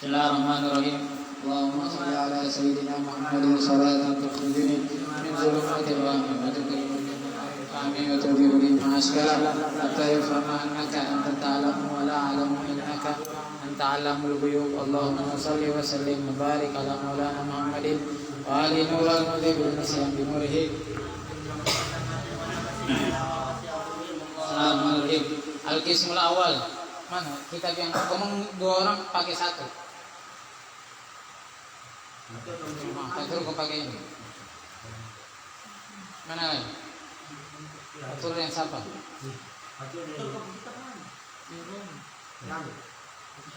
Bismillahirrahmanirrahim. Allahumma shalli ala sayyidina Muhammadin salatan tukhrijuni min dhulumatil wahmi wa tuqrimuni amin wa tudhibuni ma'askala hatta yafhama annaka anta ta'lamu wa la a'lamu innaka anta 'allamul ghuyub. Allahumma shalli wa sallim wa barik ala maulana Muhammadin wa ali nuril mudhibbil nisyan bi nurihi. Bismillahirrahmanirrahim. Al-Qismul Awal. Mana kitab yang ngomong dua orang pakai satu. Fatul kau pakai ini. Mana lagi? Fatul yang siapa?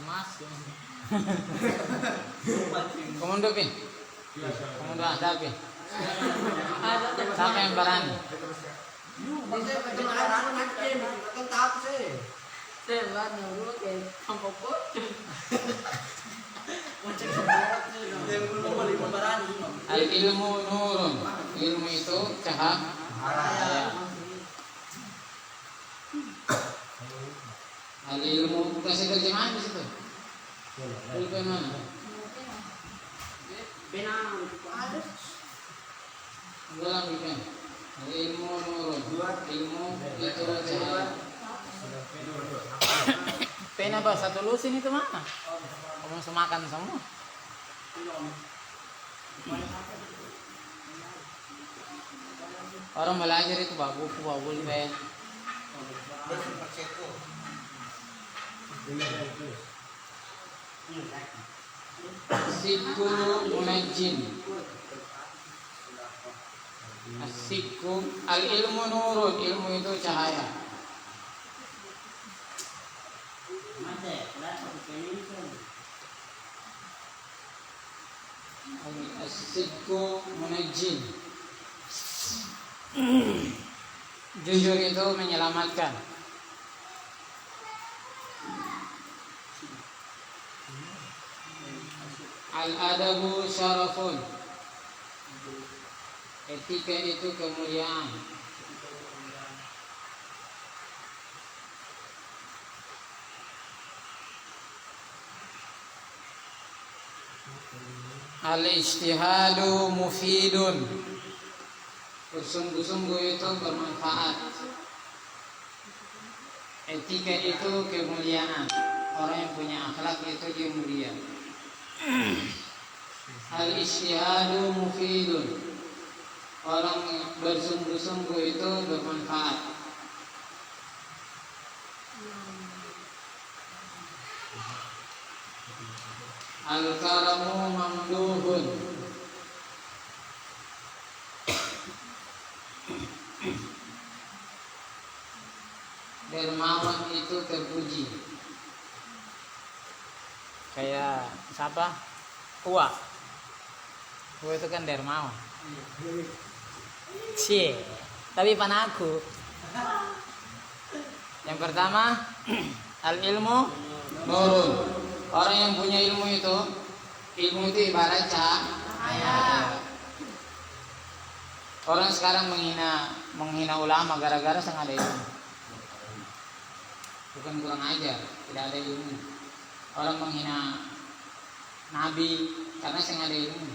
Mas. Komodo pin. Komodo ada pin. Siapa yang berani? Al-ilmu nurun. Ilmu itu cahaya. Al-ilmu kasih terjemahan di situ. Ilmu mana? Dalam bukan. Al-ilmu nurun. Ilmu itu cahaya. Pena apa? Satu lusin itu mana? Kamu semakan semua. Orang belajar itu bagus, bagus pen. Asiku munajjin. Asiku al ilmu nurun, ilmu itu cahaya. As-sidqu munajjin. Jujur itu menyelamatkan. Al-adabu syarafun. Etika itu kemuliaan. Al-ijtihadu mufidun. Bersungguh-sungguh itu bermanfaat. Etika itu kemuliaan. Orang yang punya akhlak itu dia mulia. Al-ijtihadu mufidun. Orang bersungguh-sungguh itu bermanfaat. Al-karamu mamduhun. Dermawan itu terpuji. Kayak siapa? Uwa itu kan dermawan. Cie, tapi panaku. Yang pertama, al-ilmu nurun. Orang yang punya ilmu itu ibarat cahaya. Orang sekarang menghina ulama gara-gara sangat ada ilmu. Bukan kurang ajar, tidak ada ilmu. Orang menghina nabi karena sangat ada ilmu.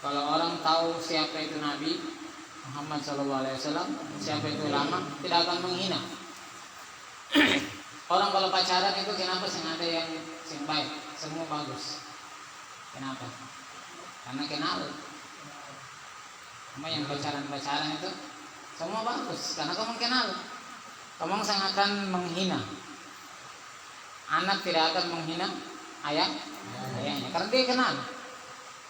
Kalau orang tahu siapa itu Nabi Muhammad SAW, siapa itu ulama, tidak akan menghina. Orang kalau pacaran itu kenapa ada yang baik, semua bagus. Kenapa? Karena kenal. Sama yang pacaran itu semua bagus, karena kamu kenal. Kamu sangat akan menghina. Anak tidak akan menghina ayahnya, karena dia kenal.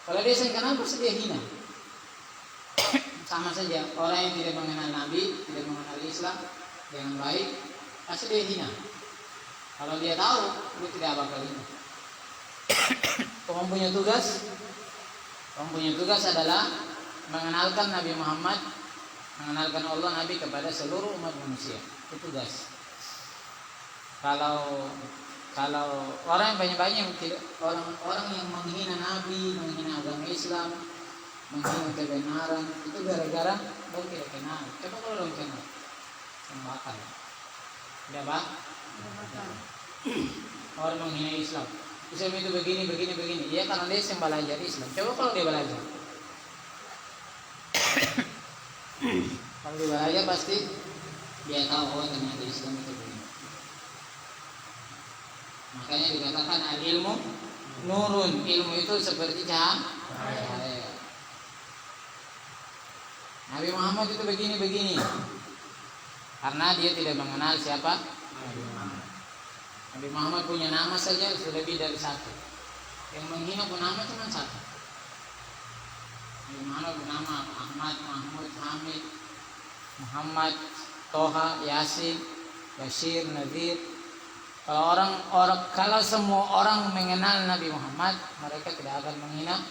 Kalau dia tidak kenal, pasti dia hina. Sama saja, orang yang tidak mengenal Nabi, tidak mengenal Islam yang baik, pasti dia hina. Kalau dia tahu, dia tidak bakal hina. Kamu punya tugas adalah mengenalkan Nabi Muhammad, mengenalkan Allah Nabi kepada seluruh umat manusia. Itu tugas. Kalau orang yang banyak orang yang menghina Nabi, menghina agama Islam, menghina kebenaran, itu gara-gara dia tidak kenal. Coba kalau dia kenal, bakal. Tidak apa? Orang menghina Islam. Islam itu begini. Iya karena dia yang belajar Islam. Coba kalau dia belajar. Kalau dia belajar pasti dia tahu ternyata Islam itu begini. Makanya dikatakan al-ilmu nurun. Ilmu itu seperti cahaya. Nabi Muhammad itu begini. Karena dia tidak mengenal siapa Nabi Muhammad. Nabi Muhammad punya nama saja sudah lebih dari satu. Yang menghina pun nama cuma satu. Nabi Muhammad bernama Ahmad, Mahmud, Hamid, Muhammad, Toha, Yasin, Bashir, Nadir. Kalau semua orang mengenal Nabi Muhammad, mereka tidak akan menghina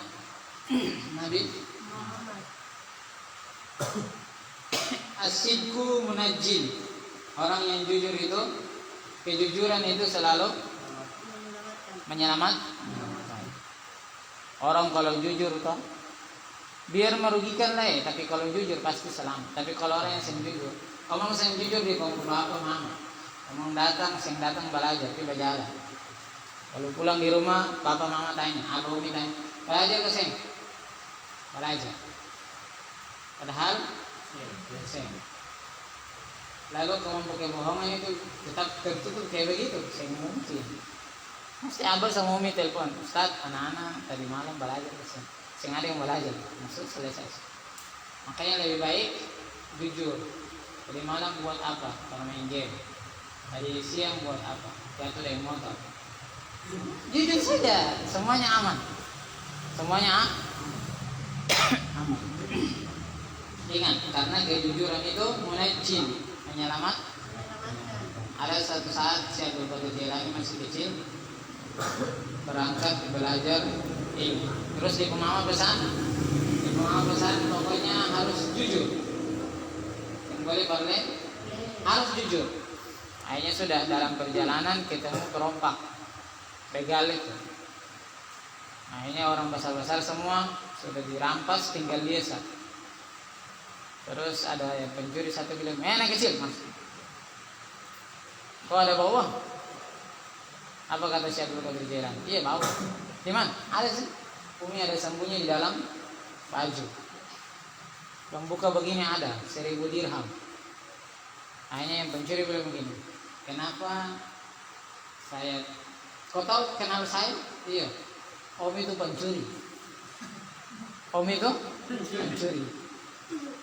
Nabi Muhammad. Asidku munajjin. Orang yang jujur itu, kejujuran itu selalu menyelamatkan. Orang kalau jujur toh biar merugikan lah ya, tapi kalau jujur pasti selamat. Tapi kalau orang yang jujur, omong yang jujur di kampung bapak mama, omong datang belajar, tiba jalan. Kalau pulang di rumah, papa mama tanya, abah umi tanya, belajar ke sini, belajar. Padahal seng. Lalu kelompok kebohongan itu tetap tertutup kayak begitu, saya mungkin. Mesti abah sama umi telepon, Ustaz, anak-anak tadi malam belajar kesini. Sing ada yang belajar, masuk selesai. Makanya lebih baik jujur. Tadi malam buat apa? Karena main game. Tadi siang buat apa? Jatuh dari motor. Jujur saja, semuanya aman. Semuanya aman. Ingat, karena kejujuran itu munajjin, menyelamatkan. Ada satu saat saya Abdul Jailani masih kecil, berangkat belajar ilmu. Terus di mama pesan pokoknya harus jujur. Yang boleh harus jujur. Akhirnya sudah dalam perjalanan ketemu perompak, begal itu. Akhirnya orang besar-besar semua sudah dirampas, tinggal dia satu. Terus ada yang pencuri satu bilang, anak kecil mas, kok ada bawa? Apa kata Syekh Abdul Qadir Jailani? Iya bawa. Di mana? Ada sih. Umi ada sembunyi di dalam baju. Yang buka begini ada 1000 dirham. Akhirnya yang pencuri bilang begini, kenapa saya? Kau tahu kenal saya? Iya. Om itu pencuri. Om itu pencuri.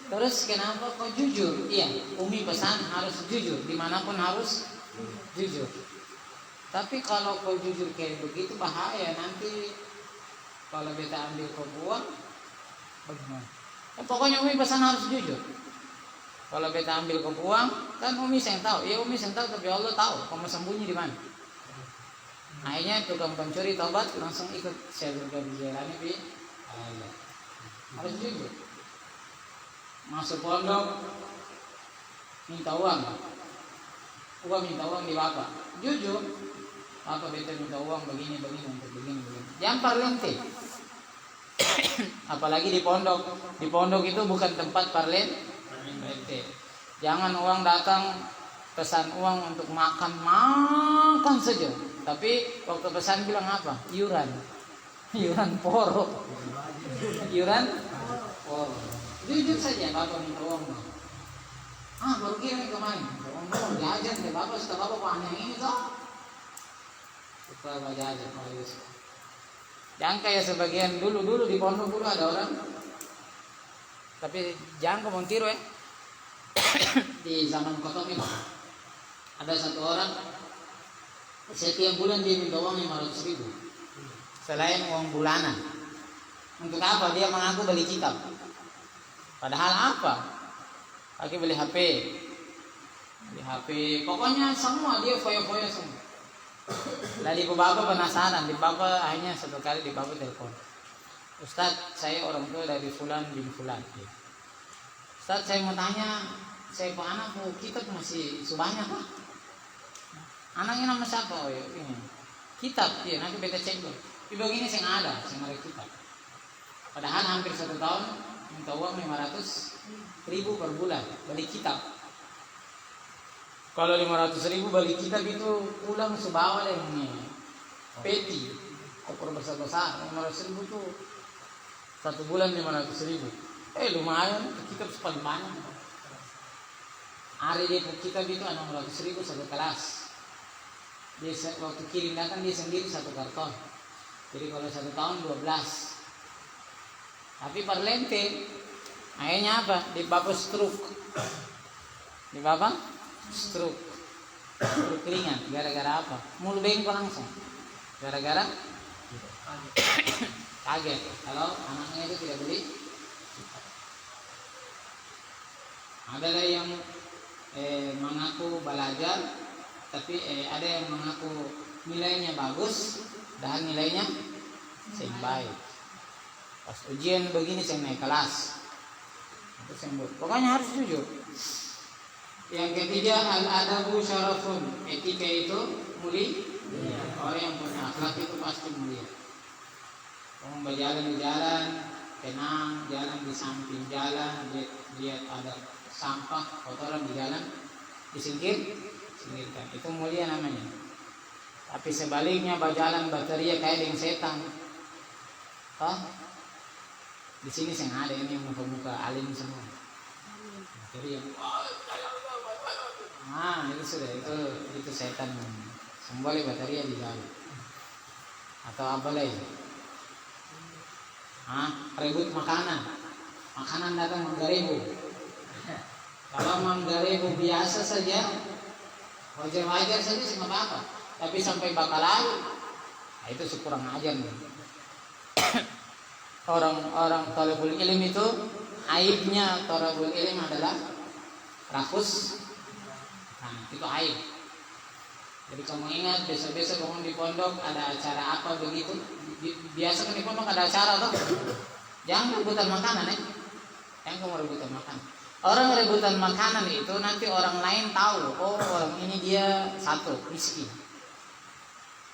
Terus kenapa kau jujur? Iya, Umi pesan harus jujur, dimanapun harus jujur. Tapi kalau kau jujur kayak begitu bahaya, nanti kalau beta ambil kau buang, bagaimana? Pokoknya Umi pesan harus jujur. Kalau beta ambil kau buang, kan Umi yang tahu. Ya Umi yang tahu, tapi Allah tahu kamu sembunyi di mana. Akhirnya tukang pencuri tobat langsung ikut Syekh Abdul Qadir Jailani di Allah. Harus jujur. Masuk pondok minta uang minta uang di bapak, jujur, bapak beta minta uang begini untuk begini. Jangan parlente. Apalagi di pondok itu bukan tempat parlente. Jangan uang datang pesan uang untuk makan saja, tapi waktu pesan bilang apa? Iuran poro. Jujur saja, bapak minta uang. Baru kirim kemarin. Uang jajan deh bapak, setelah bapak panen ini toh. Setelah jajan, jangan kayak sebagian dulu di pondok dulu ada orang. Tapi jangan kamu tiru ya. Di zaman kotok ini ada satu orang setiap bulan dia minta uang 500.000 selain uang bulanan. Untuk apa? Dia mengaku beli kitab. Padahal apa? Lagi beli HP, pokoknya semua dia foya-foya semua. Lalu ibu bapak penasaran, di bapak akhirnya satu kali di bapak telepon, Ustaz, saya orang tua dari Fulan bin Fulan. Ustaz, saya mau tanya, saya anakku kitab masih sebanyak pak? Anaknya nama siapa? Oh ya, ini kitab, ya nanti beta cek dulu. Di begini saya ada kitab. Padahal hampir 1 tahun minta uang 500.000 per bulan beli kitab. Kalau 500.000 balik kita itu pulang sebawa yang peti koper besar-besar. 500.000 tuh 1 bulan 500.000. Lumayan, kita paling banyak. Hari dia kita itu 600.000 satu kelas. Dia waktu kirim datang dia sendiri 1 karton. Jadi kalau 1 tahun 12. Tapi per lente akhirnya apa? Di bapak stroke. Di bapak stroke ringan. Gara-gara apa? Mulu bengkok langsung. Gara-gara kaget kalau anaknya itu tidak beli. Ada yang mengaku belajar, tapi ada yang mengaku nilainya bagus dan nilainya baik. Pas ujian begini saya naik kelas. Itu sembuh. Pokoknya harus jujur. Yang ketiga, al-adabu syarafun. Etika itu mulia. Orang yang punya akhlak itu pasti mulia. Orang berjalan di jalan, tenang, jalan di samping jalan, lihat ada sampah, kotoran di jalan, singkirkan. Itu mulia namanya. Tapi sebaliknya berjalan bateria kayak dengan setan. Di sini saya ada ini muka-muka alim semua. Bateria. Itu sudah itu setan. Semboleh bateria di jalan. Atau apa lagi? Rebut makanan datang menggarebu. Kalau menggarebu biasa saja, wajar-wajar saja sih nggak apa-apa. Tapi sampai bakal itu sekurang ajar nih. Orang thalibul ilm itu aibnya thalibul ilm adalah rakus. Itu aib. Jadi kamu ingat biasa-biasa kamu di pondok ada acara apa begitu? Biasa kan di pondok ada acara tuh. Jangan rebutan makanan Jangan kamu rebutan makanan. Orang rebutan makanan itu nanti orang lain tahu. Oh, orang ini dia satu miskin.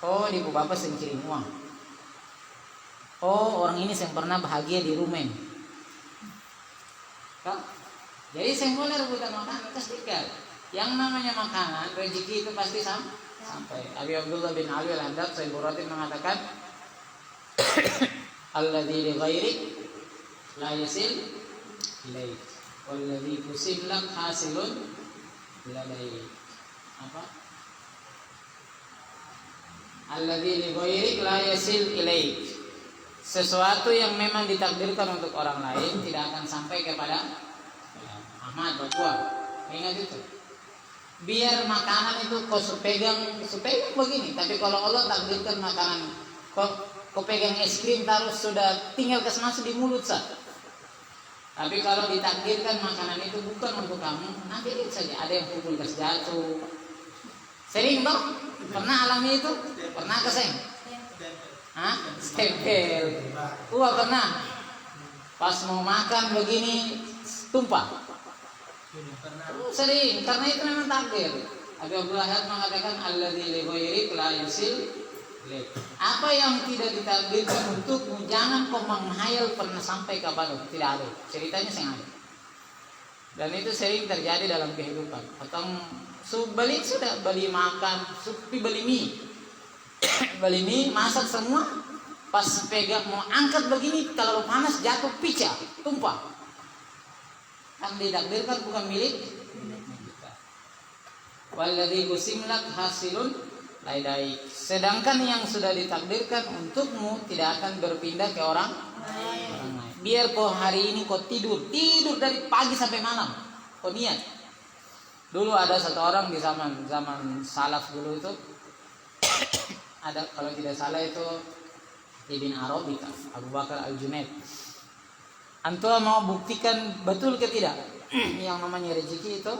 Oh, ibu bapak sering kirim uang. Oh, orang ini yang pernah bahagia di rumah. Jadi saya mulai rebutan makanan pastikan. Yang namanya makanan, rezeki itu pasti sampai. Abi Abdullah bin Ali al-Haddad Sahih Bukhari mengatakan, alladzi li ghairik la yasil ilaik, walladzi kusim lak hasilun ladaik. Apa? Alladzi li ghairik la yasil ilaik. Sesuatu yang memang ditakdirkan untuk orang lain tidak akan sampai kepada Ahmad Bakwa. Ingat itu. Biar makanan itu kau pegang begini, tapi kalau Allah takdirkan makanan kau pegang es krim terus sudah tinggal masuk di mulut sah. Tapi kalau ditakdirkan makanan itu bukan untuk kamu, nanti lihat saja ada yang pukul gas jatuh. Sering toh? Pernah alami itu? Pernah keseng? Stempel. Pernah. Pas mau makan begini tumpah. Sering, karena itu memang takdir. Abi Abdullah mengatakan alladzi li ghairik la yusil. Apa yang tidak ditakdirkan untukmu jangan kau menghayal pernah sampai kapan. Tidak ada. Ceritanya saya ada. Dan itu sering terjadi dalam kehidupan. Atau beli makan, beli mie. Beli mie, masak semua. Pas pegang mau angkat begini, kalau panas jatuh pecah, tumpah. Yang ditakdirkan bukan milik kita. Walladzi kusimlak hasilun laidai. Sedangkan yang sudah ditakdirkan untukmu tidak akan berpindah ke orang lain. Biar kau hari ini kau tidur dari pagi sampai malam. Kau niat. Dulu ada satu orang di zaman salaf dulu itu ada, kalau tidak salah itu Ibn Arabi, Abu Bakar Al-Junaid. Antum mau buktikan betul ke tidak? Yang namanya rezeki itu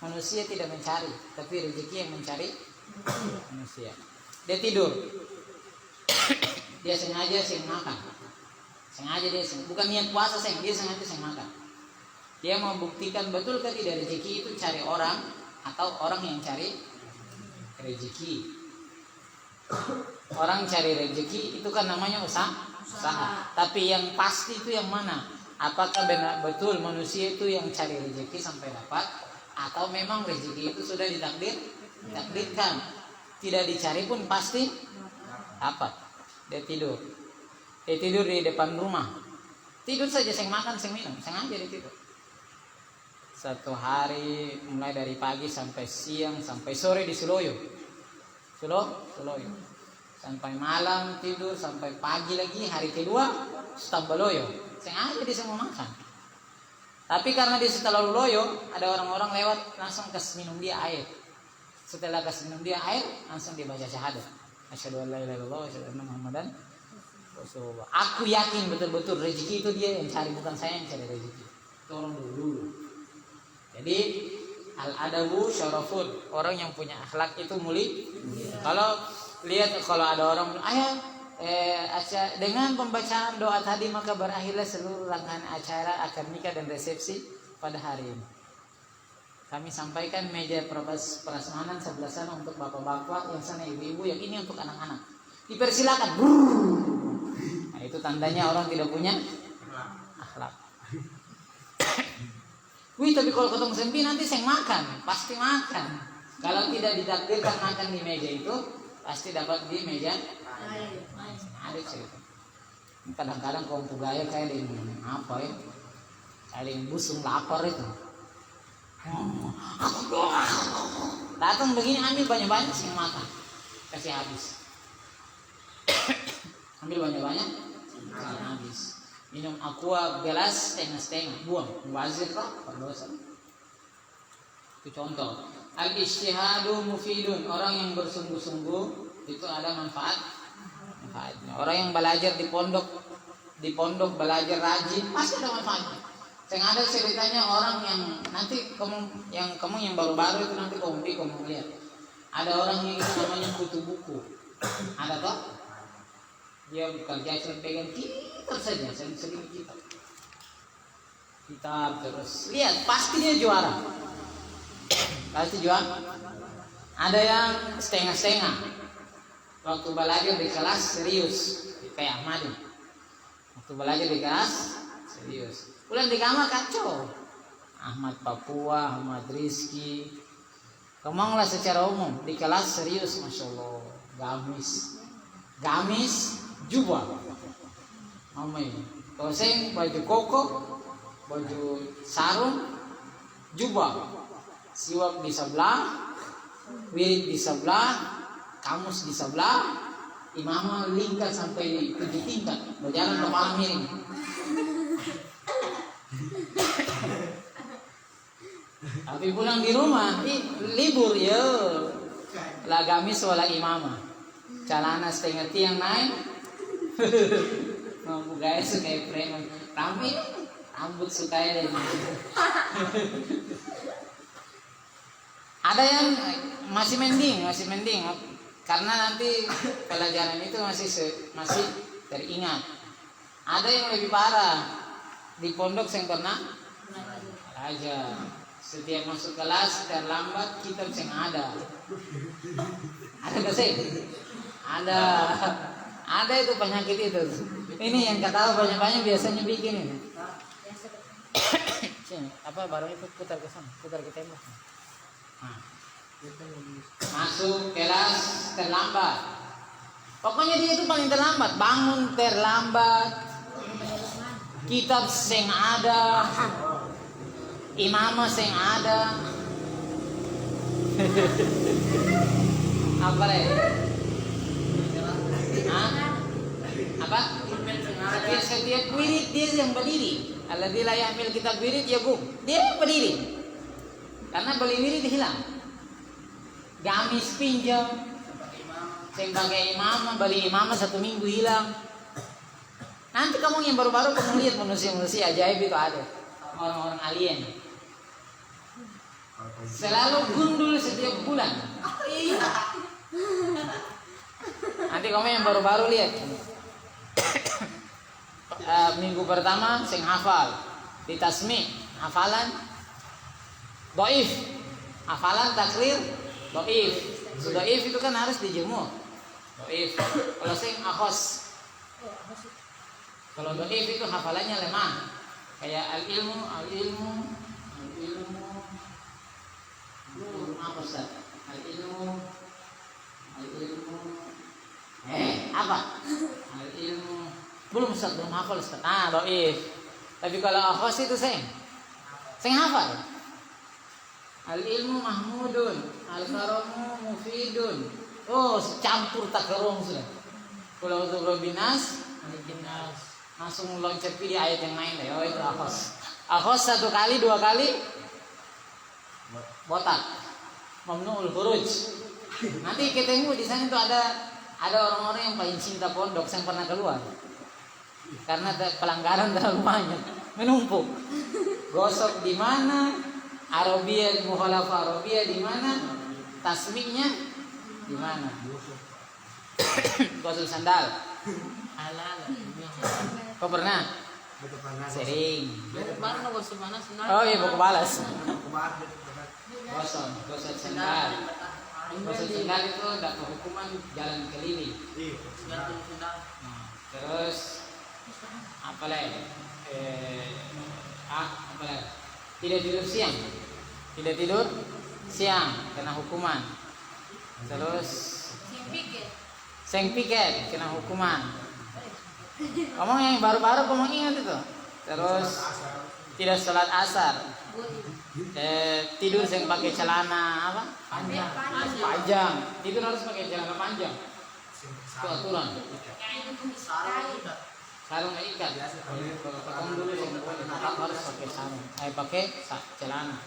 manusia tidak mencari, tapi rezeki yang mencari manusia. Dia tidur. Dia sengaja makan. Bukan niat puasa dia sengaja makan. Dia mau buktikan betul ke tidak rezeki itu cari orang atau orang yang cari rezeki. Orang cari rezeki itu kan namanya usaha. Tapi yang pasti itu yang mana? Apakah benar betul manusia itu yang cari rezeki sampai dapat, Atau memang rezeki itu sudah ditakdirkan, tidak dicari pun pasti dapat. Dia tidur di depan rumah, tidur saja, seng makan, seng minum, sengaja dia tidur. Satu hari mulai dari pagi sampai siang sampai sore di Suloyo, sampai malam tidur sampai pagi lagi, hari kedua stop Baloyo, sengaja dia semua makan. Tapi karena dia setelah loyo, ada orang-orang lewat langsung kasih minum dia air. Setelah kasih minum dia air, langsung dia baca syahadat. Asyhadu an la ilaha illallah wa asyhadu anna Muhammadan Rasulullah. Aku yakin betul-betul rezeki itu dia yang cari, bukan saya yang cari rezeki. Itu orang dulu. Jadi al-adabu syarafun, orang yang punya akhlak itu mulia. Kalau ada orang bilang, dengan pembacaan doa tadi maka berakhirlah seluruh rangkaian acara akad nikah dan resepsi pada hari ini. Kami sampaikan meja prasmanan sebelah sana untuk bapak-bapak, yang sana ibu-ibu, yang ini untuk anak-anak. Dipersilakan. Nah, itu tandanya orang tidak punya akhlak. Wih, tapi kalau ketemu sempi nanti saya makan, pasti makan. Kalau tidak ditakdirkan makan di meja itu, pasti dapat di meja. Ada cerita. Kadang-kadang kaum pegawai kayak yang busung lapar itu. Datang begini, ambil banyak-banyak sih makan, kasih habis. Ambil banyak-banyak, kasih habis. Minum aqua gelas setengah-setengah, buang, wazir kok, berdosa. Itu contoh. Al-ijtihadu mufidun, orang yang bersungguh-sungguh itu ada manfaatnya. Orang yang belajar di pondok belajar rajin pasti ada manfaatnya. Saya ada ceritanya orang yang nanti kamu yang baru-baru itu nanti kamu lihat. Ada orang yang itu namanya kutu buku. Ada toh? Dia bekerja cuma pegang kitab saja, sering kitab terus. Lihat, pasti dia juara. Pasti juara. Ada yang setengah-setengah. Waktu belajar di kelas serius, kayak Ahmad. Waktu belajar di kelas serius. Pulang di kamar kacau. Ahmad Papua, Ahmad Rizki. Kemanglah secara umum di kelas serius, masya Allah. Gamis, jubah. Mamai. Toseng baju koko, baju sarung, jubah. Siwak di sebelah, wirid di sebelah. Kamus di sebelah, imamah lingkar sampai 7 tingkat, berjalan kepala miring. Tapi pulang di rumah, libur ya, lah gamis wala imamah, celana setengah tiang naik, mampu gaya suka preman, rambut suka dari. Ada yang masih mending. Karena nanti pelajaran itu masih teringat. Ada yang lebih parah. Di pondok saya pernah aja. Setiap masuk kelas terlambat kitab yang ada. Ada gak sih? Ada itu penyakit itu. Ini yang kata banyak-banyak biasanya bikin ini. Sini, baru itu putar ke sana, putar ke tembok. Nah. Masuk kelas terlambat. Pokoknya dia itu paling terlambat. Bangun terlambat. Kitab seng ada. Imamah seng ada. Apa deh? Apa? Setiap wirid dia yang berdiri. Alladzi la yahmil kitab wirid yaqum. Dia berdiri. Karena beli wirid hilang. Gamis pinjam, sebagai imam, beli imam 1 minggu hilang. Nanti kamu yang baru-baru kamu lihat manusia-manusia ajaib itu ada, orang-orang alien. Selalu gundul setiap bulan. Nanti kamu yang baru-baru lihat. Minggu pertama sing hafal, di tasmi hafalan, dhaif, hafalan takrir. Dhaif itu kan harus dijemur. Dhaif. Kalau sing akhos. Kalau dhaif itu hafalannya lemah. Kayak al-ilmu. belum apa Ustaz? Al-ilmu apa? Al-ilmu belum Ustaz, belum hafal Ustaz. Nah, doif. Tapi kalau akhos itu saya hafal. Al-ilmu mahmudun, al-karamu mufidun. Oh, campur tak kerong sudah. Kalau untuk Robinas, langsung loncat pilih ayat yang lain deh. Oh, itu akhos. Akhos 1 kali, 2 kali botak. Mamnu'ul khuruj. Nanti ketemu di sana tuh ada orang-orang yang paling cinta pondok yang pernah keluar. Karena pelanggaran terlalu banyak, menumpuk. Gosok di mana? Arabia, mukhalafa Arabia di mana? Tasmiknya di mana? Gosok sandal. Kau pernah? Sering. Oh iya, buku balas. Gosok sandal. Gosok sandal itu dapat hukuman jalan keliling. Terus apa lagi? Apa lagi? Tidak tidur siang kena hukuman. Terus seng piket kena hukuman. Ngomong yang baru-baru ngomong ingat itu. Terus tidak sholat asar. Tidur seng pakai celana apa? Panjang. Tidur harus pakai celana panjang. Itu aturan. Sarung ikat. Kalau potong dulu yang tetap harus pakai sarung. Pakai celana.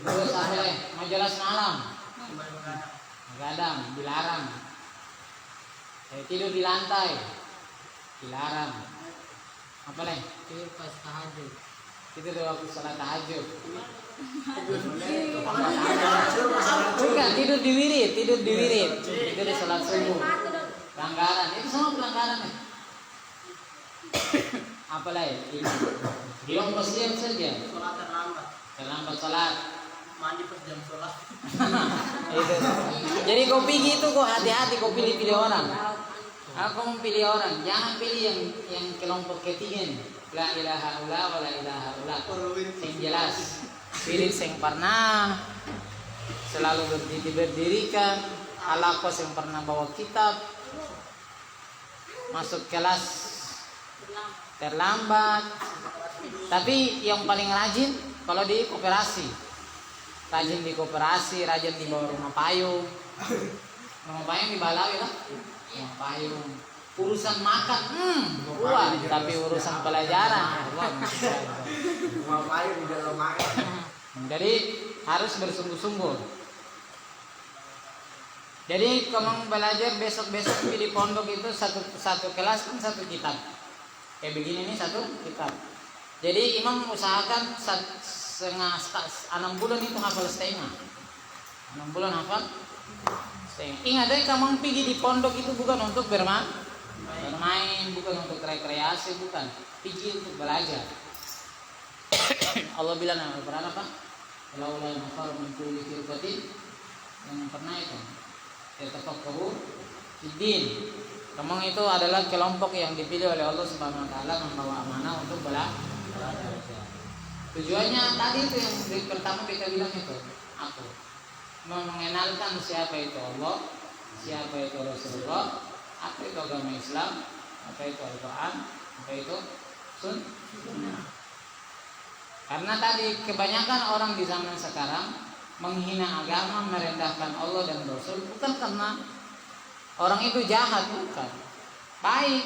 Terus apa lagi? Majalah semalam. Begadang, dilarang. Tidur di lantai, dilarang. Apa lagi? Tidur pas tahajud. Tidur waktu salat tahajud. Bukan, tidur di wirid. Tidur di salat subuh. Pelanggaran, itu semua pelanggaran. Apa lagi? Bilang muslim saja. Sholat Terlambat sholat. mandi pas jam sholat. Itu. Jadi kau pergi itu kau hati-hati, kau pilih orang. Kau memilih orang, jangan pilih yang kelompok ketiga nih. La ilaha illallah wa la ilaha illallah. Yang jelas. Pilih yang pernah selalu berdirikan, alakos yang pernah bawa kitab, masuk kelas terlambat. Tapi yang paling rajin kalau di koperasi. Rajin di koperasi, rajin di bawah rumah payung. Rumah payung di Balawi lah. Rumah payung. Urusan makan, wah, tapi urusan pelajaran, Rumah payung di dalam makan. Jadi harus bersungguh-sungguh. Jadi kalau belajar besok-besok di pondok itu satu kelas kan satu kitab. Kayak begini nih satu kitab. Jadi imam usahakan 6 bulan itu hafal setengah. 6 bulan hafal setengah. Ingat deh, kamu pergi di pondok itu bukan untuk bermain, bukan untuk rekreasi, bukan. Pergi untuk belajar. Allah bilang dalam Al-Quran apa? Laula nafar min kulli firqatin, yang pernah itu. Yatafaqahu fiddin. Kamu itu adalah kelompok yang dipilih oleh Allah Subhanahu wa taala membawa amanah untuk belajar. Tujuannya tadi itu yang pertama kita bilang itu apa? Mengenalkan siapa itu Allah, siapa itu Rasulullah, apa itu agama Islam, apa itu Al-Quran, apa itu Sunnah. Karena tadi kebanyakan orang di zaman sekarang menghina agama, merendahkan Allah dan Rasul bukan karena orang itu jahat, bukan. Baik,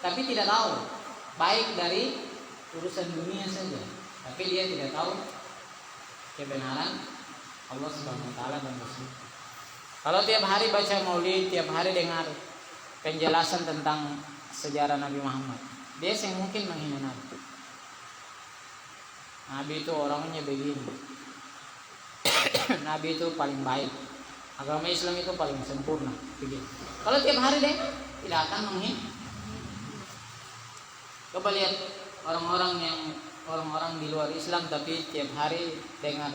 tapi tidak tahu. Baik dari urusan dunia saja. Tapi dia tidak tahu kebenaran Allah Subhanahu wa taala dan Rasul. Kalau tiap hari baca Maulid, tiap hari dengar penjelasan tentang sejarah Nabi Muhammad, dia yang mungkin menghina Nabi. Nabi itu orangnya begini. Nabi itu paling baik. Agama Islam itu paling sempurna, begitu. Kalau tiap hari dengar, tidak akan menghina. Coba lihat orang-orang di luar Islam tapi tiap hari dengar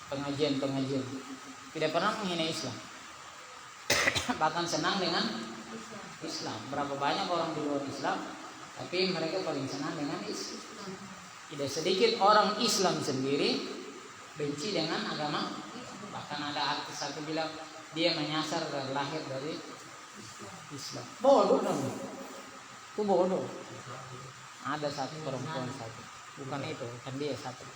pengajian tidak pernah menghina Islam, bahkan senang dengan Islam. Berapa banyak orang di luar Islam tapi mereka paling senang dengan Islam. Tidak sedikit orang Islam sendiri benci dengan agama Bahkan ada artis satu bilang dia menyasar dan lahir dari Islam. Bodoh dong. Itu bodoh. Ada satu perempuan satu. Bukan itu, kan dia satu.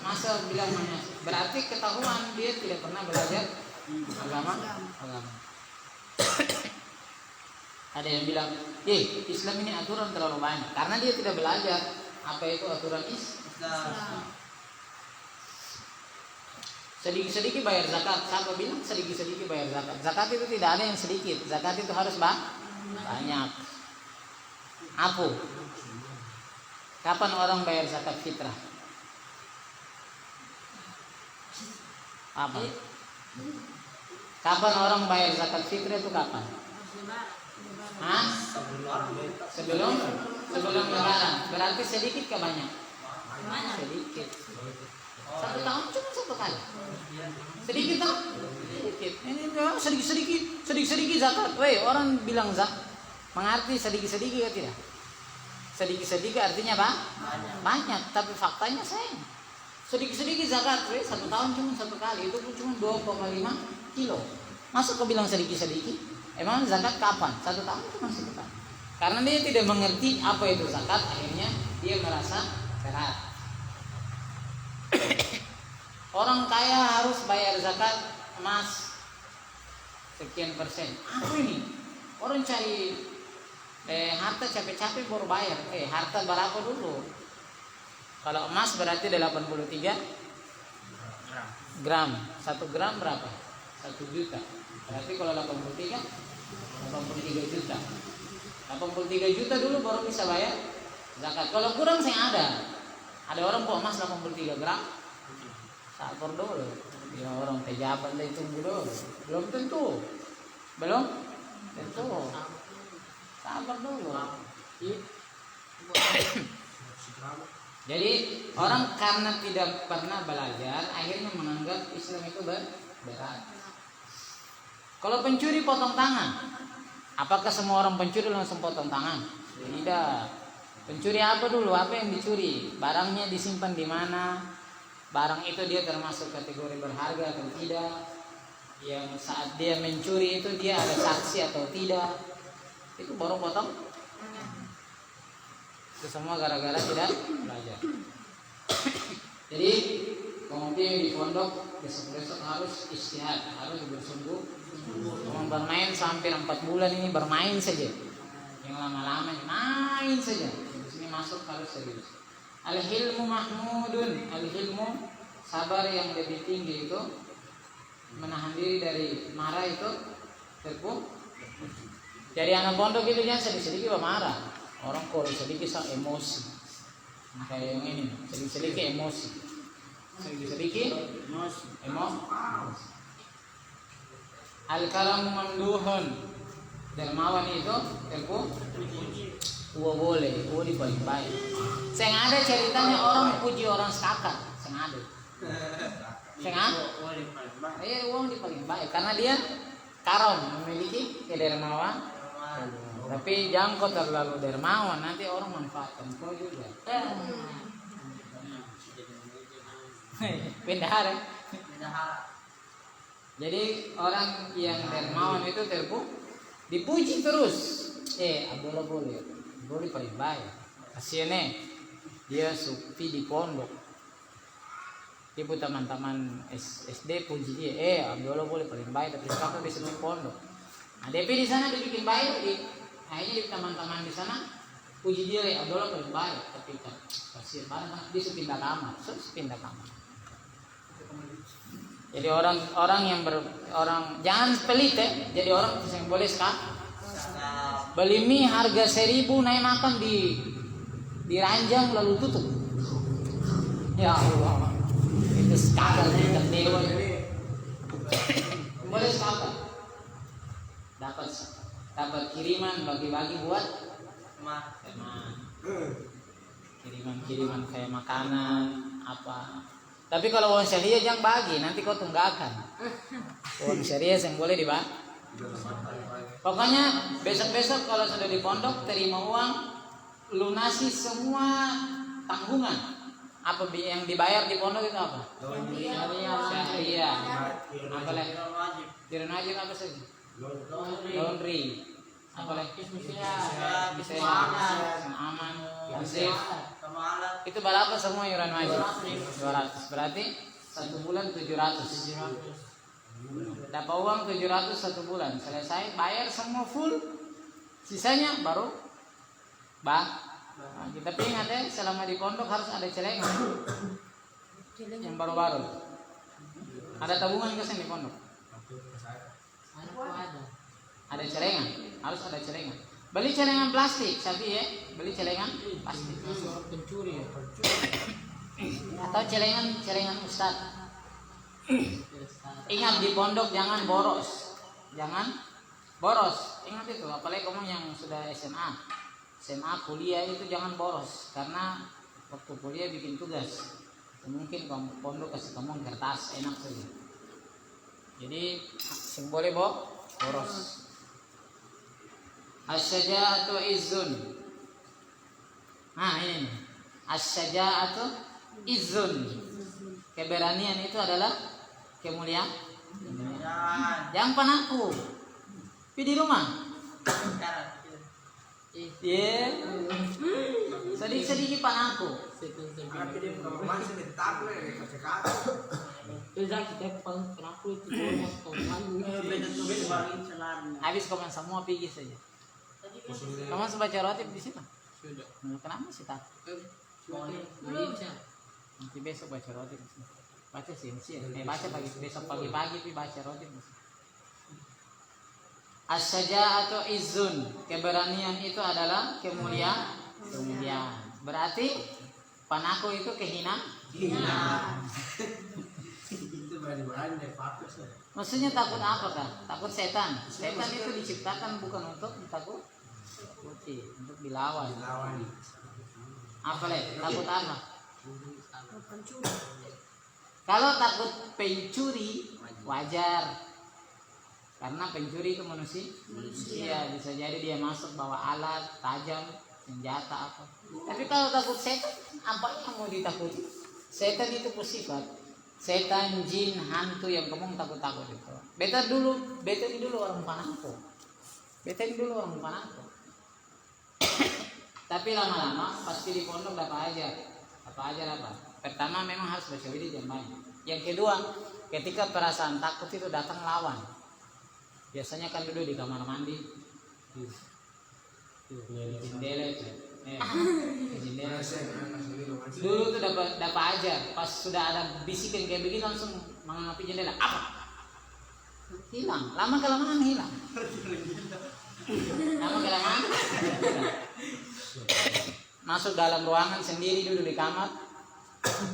Masa bilang menyasar. Berarti ketahuan dia tidak pernah belajar agama. Ada yang bilang, Islam ini aturan terlalu banyak. Karena dia tidak belajar apa itu aturan Islam. Sedikit-sedikit bayar zakat. Siapa bilang sedikit-sedikit bayar zakat? Zakat itu tidak ada yang sedikit. Zakat itu harus banyak. Apa? Kapan orang bayar zakat fitrah? Apa? Kapan orang bayar zakat fitrah itu kapan? Hah? Sebelum lebaran. Berarti sedikit ke banyak? Sedikit. 1 tahun cuma 1 kali. Sedikit tak? Sedikit. Ini sedikit zakat. Woi, orang bilang zakat mengerti sedikit ya tidak? Sedikit artinya apa? Banyak. Tapi faktanya sayang. Sedikit zakat. Woi, 1 tahun cuma 1 kali. Itu pun cuma 2,5 kilo. Masuk ke bilang sedikit? Emang zakat kapan? 1 tahun cuma 1 kali. Karena dia tidak mengerti apa itu zakat, akhirnya dia merasa berat. Orang kaya harus bayar zakat emas sekian persen. Apa ini? Orang cari harta capek-capek baru bayar. Harta berapa dulu? Kalau emas berarti 83 gram. 1 gram berapa? 1 juta. Berarti kalau 83 juta. 83 juta dulu baru bisa bayar zakat. Kalau kurang saya ada orang bawa emas 83 gram. Sabar dulu. Ya orang pejabat lah itu dulu. Belum tentu. Sabar dulu. Jadi orang karena tidak pernah belajar akhirnya menganggap Islam itu berat. Kalau pencuri potong tangan, apakah semua orang pencuri langsung potong tangan? Tidak. Pencuri apa dulu? Apa yang dicuri? Barangnya disimpan di mana? Barang itu dia termasuk kategori berharga atau tidak? Yang saat dia mencuri itu dia ada saksi atau tidak? Itu baru potong. Itu semua gara-gara tidak belajar. Jadi pengundi yang di pondok besok-besok harus istihad, harus bersungguh. Bermain sampai 4 bulan ini bermain saja. Yang lama-lama main saja. Di sini masuk harus serius. Al-hilmu mahmudun. Al-hilmu sabar yang lebih tinggi itu menahan diri dari marah itu terpuk. Jadi anak pondok itu jangan sedikit-sedikit marah. Orang kalau sedikit emosi. Kayak yang ini, sedikit-sedikit emosi. Sedikit-sedikit emosi. Al-karamu mamduhun. Dermawan itu terpuk. Boleh, di paling baik. Saya ada ceritanya orang puji orang sekakat. Saya ada. Uang di paling baik karena dia karam, memiliki kedermawan. Tapi jangan kau terlalu dermawan, nanti orang manfaatkan kau juga. Bendahara. Jadi orang yang dermawan itu dipuji terus. Abdullah boleh paling baik. Kasihan dia sufi di pondok. Ibu teman-teman SD puji dia. Abdullah boleh paling baik tapi sekarang di sufi pondok. Nah, DP di sana dibikin baik. Akhirnya di teman-teman di sana puji dia. Abdullah paling baik tapi kasihan banget dia pindah kamar. Pindah kamar. Jadi orang yang jangan pelit Jadi orang yang boleh sekarang beli mie harga 1.000 naik makan di ranjang lalu tutup. Ya Allah, itu sekadar tidak dewa. Boleh sekadar. Dapat kiriman bagi-bagi buat teman. Kiriman kayak makanan apa. Tapi kalau uang syariah jangan bagi, nanti kau tunggakan. Uang syariah yang boleh dibagi. Pokoknya besok-besok kalau sudah di pondok terima uang, lunasi semua tanggungan. Apa yang dibayar di pondok itu apa? Syariah. Apa lagi? Dirun wajib apa saja? Laundry. Apa lagi? Bisa aman. Itu berapa semua iuran wajib? 200. Berarti 1 bulan 700. Dapat uang 700 1 bulan. Selesai bayar semua full. Sisanya baru Nah, kita ingat ya, selama di pondok harus ada celengan yang baru-baru. Ada tabungan ke sini di pondok? Ada celengan, harus ada celengan. Beli celengan plastik, sapi ya, beli celengan plastik. Pencuri ya. Atau celengan ustad. Ingat di pondok jangan boros, jangan boros. Ingat itu, apalagi kamu yang sudah SMA kuliah itu jangan boros, karena waktu kuliah bikin tugas mungkin kamu pondok kasih kamu kertas enak saja, jadi sing boleh boros. As-syaja'atu izzun. Nah ini as-syaja'atu izzun, keberanian itu adalah kemuliaan. Jangan panaku di rumah. Iya, sedikit panaku. Habis komen semua pergi saja. Kamu baca rotib di situ? Sudah. Kenapa sih tak? Nanti besok baca rotib. Baca sih. Baca besok pagi-pagi baca rotib. As-syaja'atu izzun, keberanian itu adalah kemuliaan. Berarti panaku itu kehinaan. Maksudnya takut apa kan? Takut setan. Setan itu diciptakan bukan untuk ditakuti, untuk dilawan. Apa lagi? Takut apa? Kalau takut pencuri wajar. Karena pencuri itu manusia, bisa jadi dia masuk bawa alat tajam, senjata apa. Tapi kalau takut setan, apa yang mau ditakuti? Setan itu bersifat setan, jin, hantu yang kamu takut itu. Beta dulu orang panaku. Tapi lama-lama pasti di pondok dapat ajar apa? Pertama memang harus baca wirid yang banyak. Yang kedua, ketika perasaan takut itu datang lawan. Biasanya kan duduk di kamar mandi, di jendela itu, jendela. Dulu tuh dapat aja, pas sudah ada bisikan kayak begini langsung mengapi jendela. Apa? Hilang, lama kelamaan hilang. Masuk dalam ruangan sendiri, duduk di kamar.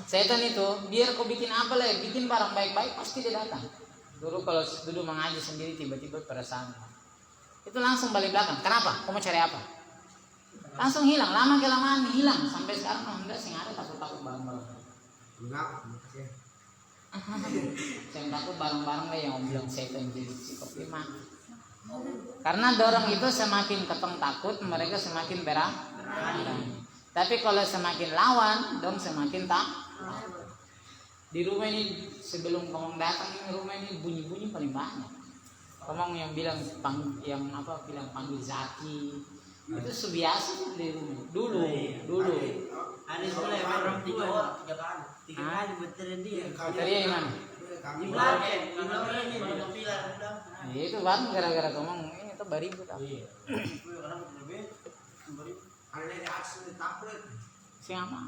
Setan itu biar kau bikin apa lah, bikin barang baik-baik pasti dia datang. Dulu kalau duduk mengaji sendiri tiba-tiba perasaan itu langsung balik belakang. Kenapa? Kau mau cari apa? Langsung hilang, lama kelamaan hilang. Sampai sekarang enggak sih ada takut barang-barang. Saya takut barang-barang lah yang bilang setan jadi psikopat. Karena dorong itu semakin ketong takut, mereka semakin berani. Tapi kalau semakin lawan, dong semakin takut. Di rumah ini sebelum kamu datang ini rumah ini bunyi-bunyi paling banyak. Kamu yang bilang bilang panggil Zaki itu sebiasa di rumah. Dulu. Ada mulai orang tua 3 kali beterin dia. Beterin di mana? Di belakang, Nah, itu baru gara-gara kamu ini tuh beribut apa? Siapa?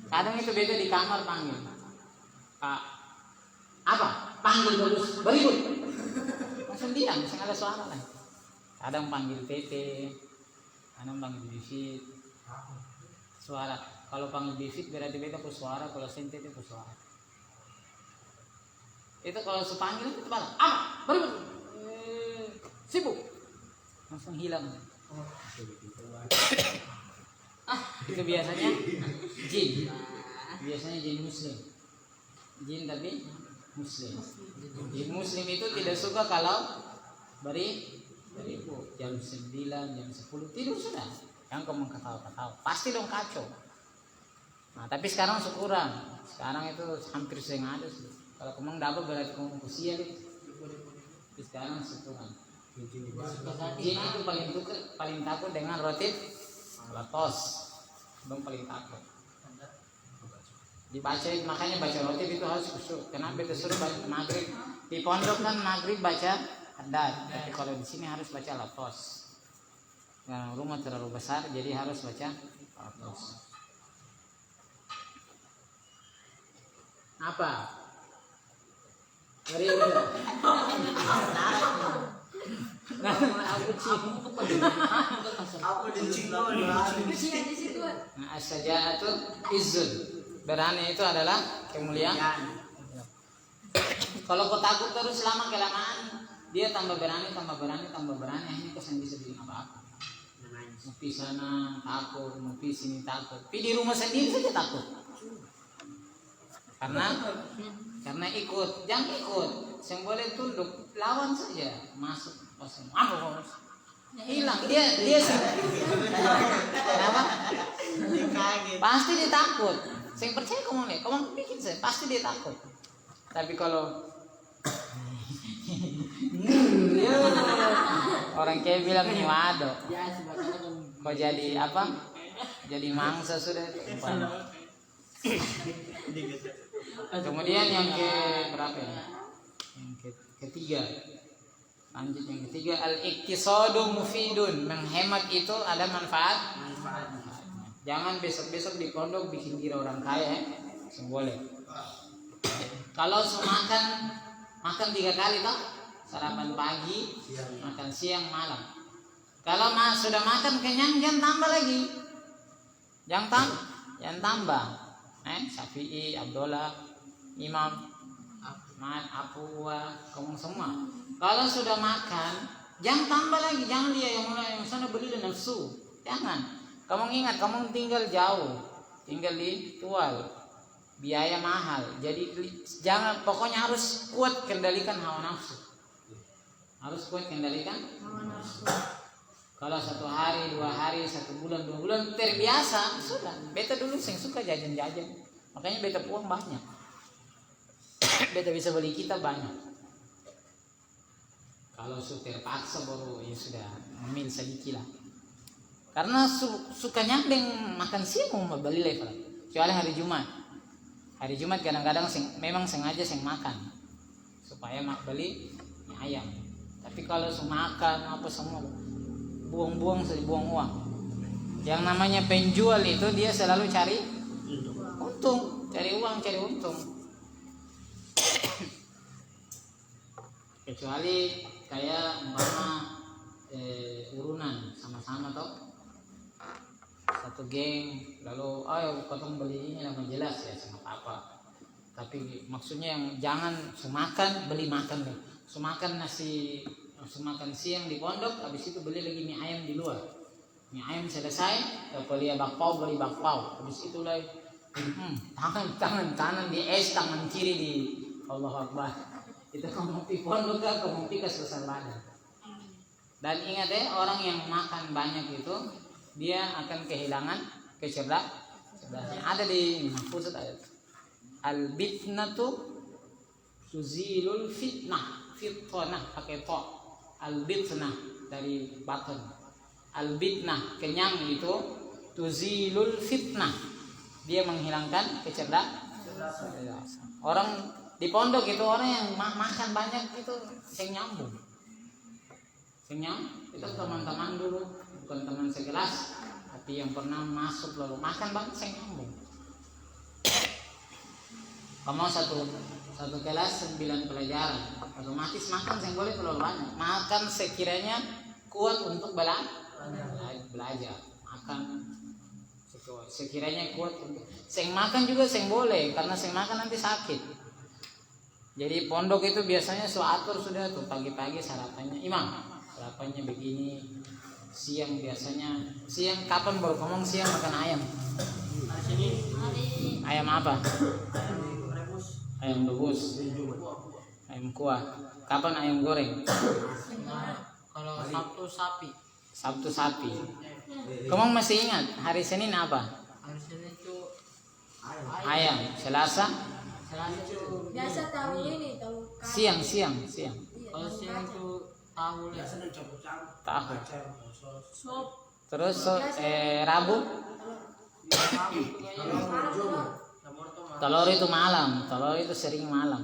Kadang itu beda di kamar panggil. Pak, apa? Panggil terus beribut. Langsung diam, langsung ada suara lah. Kadang panggil PT, kadang panggil Bifit. Suara. Kalau panggil Bifit berarti beda suara, kalau sentet itu suara. Itu kalau sepanggil itu balik. Apa? Beribut. Sibuk. Langsung hilang. Itu biasanya jin. Biasanya jin muslim. Jin tapi muslim. Jin muslim itu tidak suka kalau beribu jam 9, jam 10 tidur sudah. Yang kamu ketawa-ketawa pasti dong kacau. Nah, tapi sekarang syukuran. Sekarang itu hampir sering ada sih. Kalau kamu dapat berarti kamu kusial itu. Tapi sekarang syukuran. Jin itu paling takut dengan roti latos. Belum paling takut. Dibaca, makanya baca roti itu harus khusyuk. Kenapa itu suruh baca maghrib? Di pondok kan maghrib baca haddad, tapi kalau di sini harus baca latos. Karena rumah terlalu besar, jadi harus baca latos. Apa? Ngeri udah. Nah, as-saja'atu izzun. Berani itu adalah kemuliaan. Kalau kau takut terus lama kelamaan, dia tambah berani, akhirnya kesan bisa bikin apa-apa. Mau pergi sana takut, mau pergi sini takut. Tapi di rumah sendiri saja takut. Karena ikut, jangan ikut. Yang boleh tunduk, lawan saja, masuk pasang. Hilang dia kenapa? Pasti dia takut. Saya percaya kamu bikin saya, pasti dia takut. Tapi kalau orang kayak bilang nih waduh, kok jadi apa? Jadi mangsa sudah. Kemudian yang ke berapa ya? Yang ketiga. Lanjut yang ketiga, al-iktisadu mufidun. Menghemat itu ada manfaat. Jangan besok-besok di pondok bikin kira orang kaya, boleh. Kalau makan 3 kali toh, sarapan pagi, makan siang, malam. Kalau sudah makan kenyang, jangan tambah lagi. Jangan tambah. Syafi'i, Abdullah, Imam, Ahmad, Abu Wa, kamu semua. Kalau sudah makan, jangan tambah lagi. Jangan dia yang sana beli dengan nafsu. Jangan. Kamu ingat, kamu tinggal jauh, tinggal di Tual, biaya mahal. Jadi jangan, pokoknya harus kuat kendalikan hawa nafsu. Harus kuat kendalikan hawa nafsu. Kalau 1 hari, 2 hari, 1 bulan, 2 bulan terbiasa, sudah. Beta dulu yang suka jajan-jajan, makanya beta uang banyak. Beta bisa beli kita banyak. Kalau sudah terpaksa baru ya sudah ambil sedikit lah. Karena sukanya dengan makan siang mau beli level. Kecuali hari Jumat. Hari Jumat kadang-kadang memang sengaja makan supaya beli ayam. Tapi kalau makan apa semua buang-buang uang. Yang namanya penjual itu dia selalu cari untung, cari untung. Kecuali kayak umpama urunan sama-sama toh. Satu geng, lalu ayo ketemu beli ini yang jelas ya sama apa. Tapi maksudnya yang jangan semakan beli makan deh. Semakan siang di pondok, habis itu beli lagi mie ayam di luar. Mie ayam selesai, beli bakpao. Habis itu lagi tangan kanan di es, tangan kiri di Allahu Akbar. Itu kamu di pondok kan, kamu ke selesai badan. Dan ingat orang yang makan banyak itu dia akan kehilangan kecerdasan. Ada di mahfuz ayat. Al-bitnatu tuzilul fitnah pakai to. Al-bitnah dari baton. Al-bitnah kenyang itu tuzilul fitnah. Dia menghilangkan kecerdasan. Orang di pondok itu orang yang makan banyak itu nyambung. Itu teman-teman dulu, bukan teman sekelas, tapi yang pernah masuk lalu makan banget nyambung. Kamu satu kelas 9 pelajaran, otomatis makan boleh terlalu banyak. Makan sekiranya kuat untuk belajar. Makan sekiranya kuat untuk makan juga boleh, karena makan nanti sakit. Jadi pondok itu biasanya atur sudah tuh pagi-pagi sarapannya sarapannya begini. Siang kapan baru ngomong siang makan ayam? Ayam apa? Ayam rebus. Ayam kuah. Kapan ayam goreng? Kalau Sabtu sapi. Kamu masih ingat hari Senin apa? Hari Senin itu Ayam. Selasa Biasa tahu ini, tahu siang. Iya, Kalau tahu siang kacang. itu tahu lah. Tahu. Sop. Terus Rabu Tahu itu kayaknya. telur itu malam. Telur itu sering malam.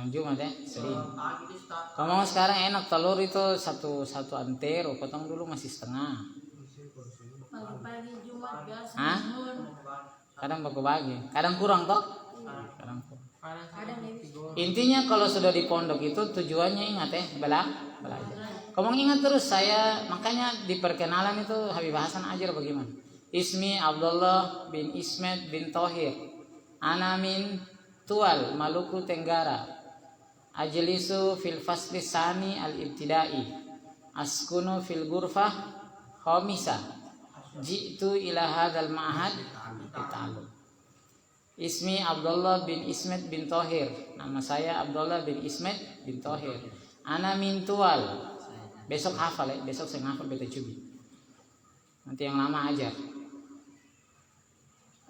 Jumat ya sering. Pagi itu start. Kamu sekarang enak telur itu satu antero, potong dulu masih setengah. Pagi-pagi Jumat biasa. Hah? Kadang bagi, kadang kurang toh? Kadang kurang. Kadang lebih. Intinya kalau sudah di pondok itu tujuannya ingat ya belajar. Kamu ingat terus saya makanya di perkenalan itu Habib Hasan ajar bagaimana. Ismi Abdullah bin Ismet bin Thohir. Ana min Tual Maluku Tenggara. Ajlisu fil fasli sani al-ibtidai. Askunu fil ghurfah khamisa. Ji'tu ila hadzal ma'had ta'allum. Ismi Abdullah bin Ismet bin Thohir. Nama saya Abdullah bin Ismet bin Thohir. Ana min Tual. Besok hafal ya, besok saya ngafal beta cubi. Nanti yang lama ajar.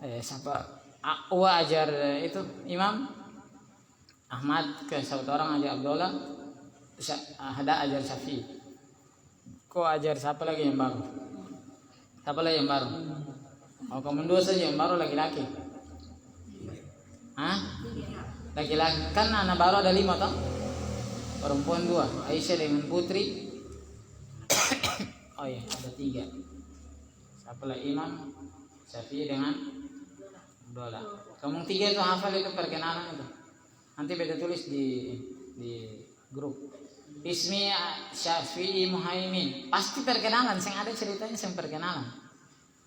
Siapa? Wa ajar itu Imam Ahmad ke satu orang ajar Abdullah, ada ajar Syafi'i. Kok ajar siapa lagi yang baru? Siapa lagi yang baru? Oh kamu dua saja yang baru laki-laki. Hah? Laki-laki kan anak baru ada 5 toh? Perempuan 2, Aisyah dengan Putri. Oh iya ada 3. Siapa lagi Imam Syafi'i dengan Abdullah. Kamu 3 itu hafal itu perkenalan itu. Nanti beta tulis di grup. Ismi Syafi'i Muhaimin. Pasti perkenalan, saya ada ceritanya saya perkenalan.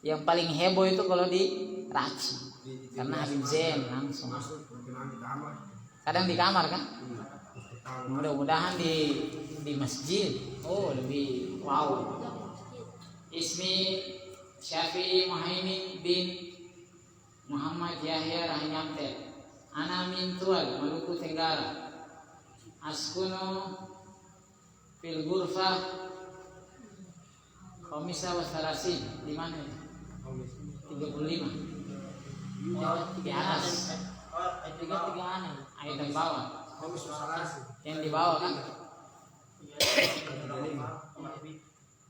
Yang paling heboh itu kalau di Raci. Karena Habib Zain langsung. Kadang di kamar kan? Mudah-mudahan di masjid. Oh, lebih wow. Ismi Syafi'i Muhaimin bin Muhammad Yahya Rahimamte. Ana min Tual Maluku Tenggara. Askunu fil ghurfah Khamisa wa Salasin. Di mana? 35. Di atas. Tiga aneh. Ayat yang bawah. Yang di bawah kan?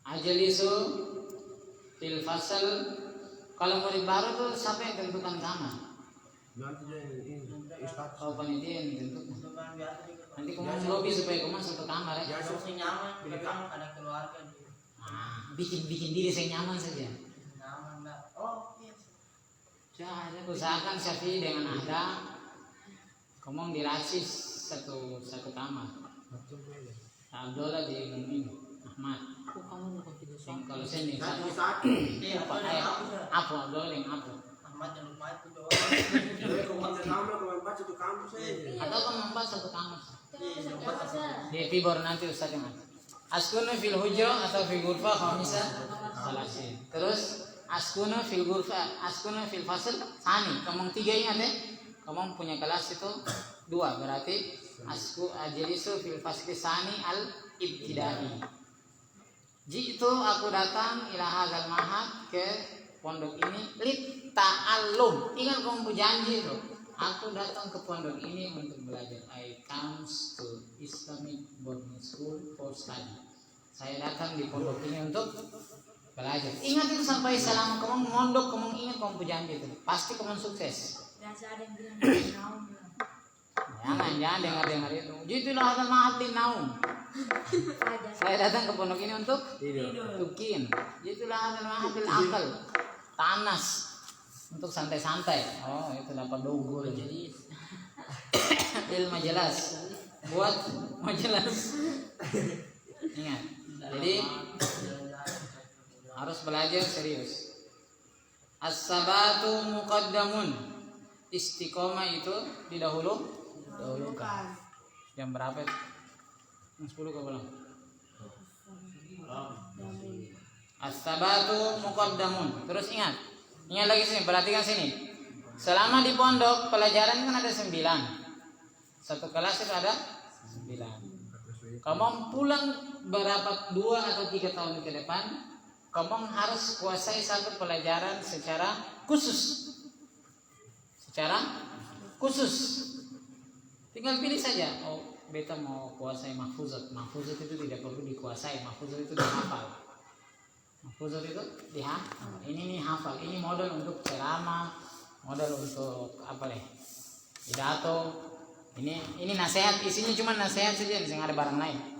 Ajlisu fil fasal. Kalau murid baru tuh siapa yang tentukan kamar? Oh panitia yang tentukan. Nanti kamu lobby supaya kamu masuk ke kamar ya. Biasa sih nyaman, belakang ada keluarga. Bikin diri saya nyaman saja. Nyaman lah. Oh, iya. Jangan usahakan Syafi'i dengan ada kamu dirasis satu kamar. Abdullah di ini Ahmad. Kok kamu mau tidur Yang kalau saya nih Iya, apa Abdullah yang apa? Ahmad yang lupa itu doang. Atau kamu membuat satu kamar? Biasa. Di Pibor nanti Ustaz yang ada. Askunu fil hujrah atau fil ghurfah khamisa salasin. Terus askunu fil ghurfah, askunu fil fasl sani. Kamu 3 ingat ya? Kamu punya kelas itu 2 berarti ajlisu fil fasli sani al ibtidai. Jitu aku datang ila hadzal mahad ke pondok ini lit ta'allum. Ingat kamu janji itu. Aku datang ke pondok ini untuk belajar. I comes to Islamic Boarding School for study. Saya datang di pondok ini untuk belajar. Ingat itu sampai selama kamu mondok, kamu ingat kamu janji itu. Pasti kamu sukses. Biasa ada yang bilang naum. Jangan dengar itu. Jitulah hadzal mahad lin naum. Saya datang ke pondok ini untuk tukin. Jitulah hadzal mahad lil akal. Tanas. Untuk santai-santai. Oh, itu dapat dogo jadi ilmu jelas. Buat majelas. Ingat. Jadi harus belajar serius. As-sabatu muqaddamun. Istiqomah itu didahulukan. Jam berapa? Jam 10 ke belum? As-sabatu muqaddamun. Terus ingat lagi sini, perhatikan sini. Selama di pondok pelajaran kan ada 9. Satu kelas itu ada 9. Kamu pulang berapa 2 atau 3 tahun ke depan, kamu harus kuasai satu pelajaran secara khusus. secara khusus. Tinggal pilih saja. Oh, beta mau kuasai mahfuzat. Mahfuzat itu tidak perlu dikuasai. Mahfuzat itu dihafal. Mahfuzat itu dihafal. Ini nih hafal. Ini modal untuk ceramah, modal untuk apa deh? Pidato. Ini nasihat. Isinya cuma nasihat saja, nggak ada barang lain.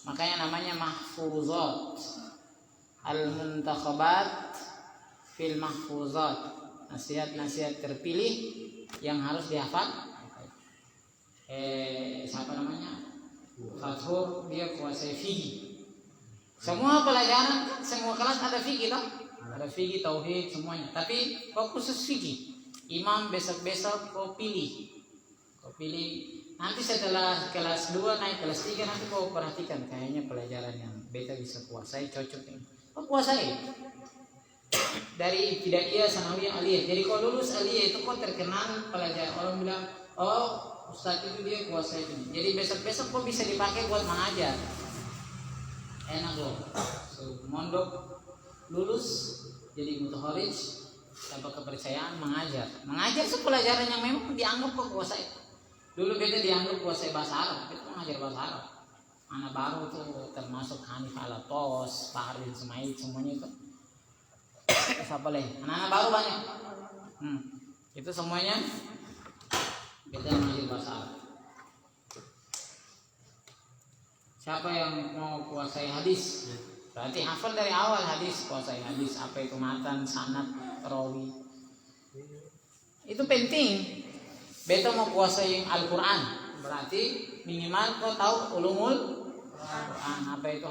Makanya namanya mahfuzat. Al-muntakhabat fil mahfuzat. Nasihat-nasihat terpilih yang harus dihafal. Siapa namanya? Fathur, dia kuasai fikih. Semua pelajaran, semua kelas ada fikih toh? Ada fikih, tauhid, semuanya. Tapi kok khusus fikih? Imam besok-besok kau pilih. Nanti setelah kelas 2 naik kelas 3 nanti kau perhatikan kayaknya pelajaran yang beta bisa kuasai, cocok ini. Kau kuasai. Dari ibtidaiyah, sanawiyah, aliyah. Jadi kalau lulus aliyah itu kok terkenal pelajaran, orang bilang, oh ustaz itu dia kuasai ini. Jadi besok-besok kok bisa dipakai buat mengajar. Enak loh. So, mondok lulus jadi mutaharij tanpa kepercayaan mengajar. Mengajar itu pelajaran yang memang dianggap kok kuasai. Dulu beta dianggap kuasai bahasa Arab, beta mengajar bahasa Arab. Anak baru tuh termasuk Hanif Alatos, Fahrin Semaid, semuanya itu. Siapa lagi? Anak-anak baru banyak. Itu semuanya beta mengajar bahasa Arab. Siapa yang mau kuasai hadis? Berarti hafal dari awal hadis, kuasai hadis. Apa itu matan, sanad, rawi. Itu penting. Beta mau kuasai Al-Quran. Berarti minimal kau tahu ulumul Quran. Apa itu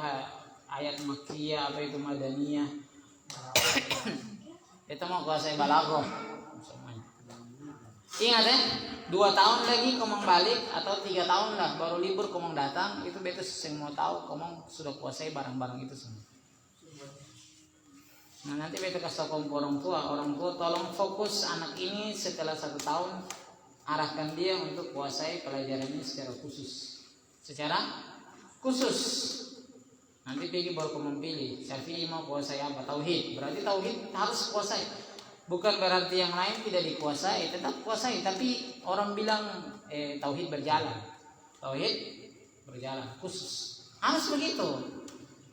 ayat makkiyah, apa itu madaniyah. Beta mau kuasai balaghah. Ingat ya, 2 tahun lagi komong balik atau 3 tahun lah baru libur komong datang, itu beta semua tahu komong sudah kuasai barang-barang itu semua. Nah nanti beta kasih tahu orang tua tolong fokus anak ini setelah 1 tahun, arahkan dia untuk kuasai pelajaran ini secara khusus. Nanti pergi baru komong pilih. Syafi'i mau kuasai apa? Tauhid. Berarti tauhid harus kuasai. Bukan berarti yang lain tidak dikuasai, tetap kuasai. Tapi orang bilang tauhid berjalan. Tauhid berjalan khusus. Harus begitu.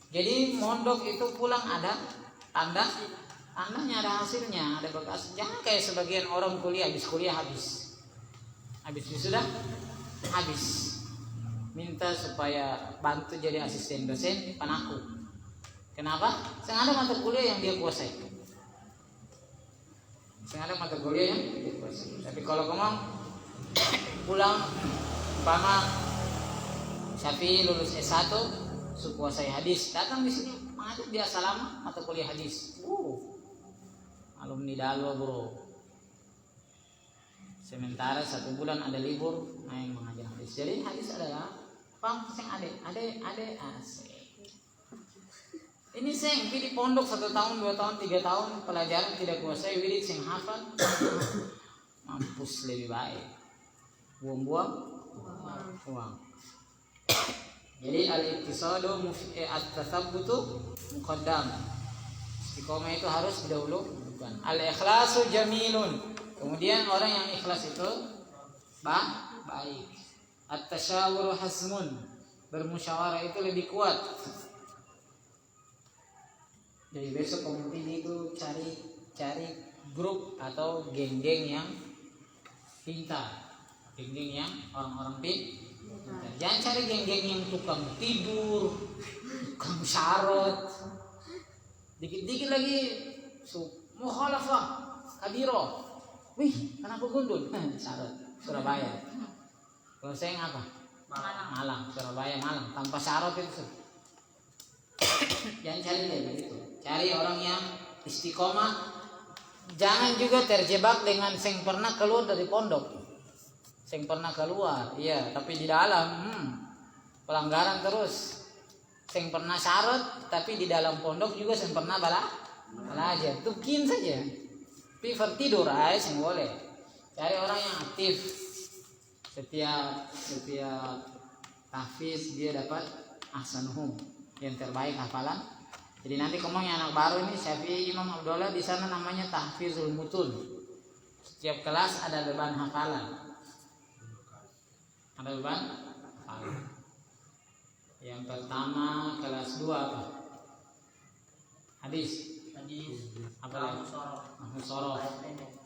Jadi mondok itu pulang ada tandanya, ada hasilnya, ada bekas. Jangan kayak sebagian orang kuliah habis sudah habis. Minta supaya bantu jadi asisten dosen panaku. Kenapa? Saya ada mata kuliah yang dia kuasai. Tapi kalau kamu pulang umpama Syafi'i lulus S1 kuasai hadis, datang di sini mengajar dia selama mata kuliah hadis. Alumni Dalwa bro. Sementara 1 bulan ada libur, main mengajar hadis. Jadi hadis adalah sing ade asik. Ini sing di pondok 1 tahun, 2 tahun, 3 tahun pelajaran tidak kuasai wirid sing hafal. Mampus lebih baik. Buang-buang uang. Jadi al-iqtisadu at-tathabbutu muqaddam. Istiqomah itu harus dahulu bukan. Al-ikhlasu jamilun. Kemudian orang yang ikhlas itu baik. At-tasyawuru hasmun. Bermusyawarah itu lebih kuat. Jadi besok komunitas itu cari grup atau geng-geng yang pintar. Geng-geng yang orang-orang pintar. Jangan cari geng-geng yang tukang tidur, tukang syarot. Dikit-dikit lagi mukhalafah kabiro. Wih, kenapa gundul? Syarot, Surabaya. Kalau saya apa? Malang, Surabaya, Malang. Tanpa syarot itu. Jangan cari kayak begitu. Cari orang yang istiqomah. Jangan juga terjebak dengan sing pernah keluar dari pondok. Sing pernah keluar, iya, tapi di dalam pelanggaran terus. Sing pernah syarot, tapi di dalam pondok juga sing pernah belajar. Tukin saja. Prefer tidur aja sing boleh. Cari orang yang aktif. Setiap tahfiz dia dapat ahsanuhum, yang terbaik hafalan. Jadi nanti ngomongnya anak baru ini Syafi'i Imam Abdullah di sana namanya tahfizul mutun. Setiap kelas ada beban hafalan. Ada beban hafalan. Yang pertama kelas 2 apa? Hadis. Apa lagi? Musorah.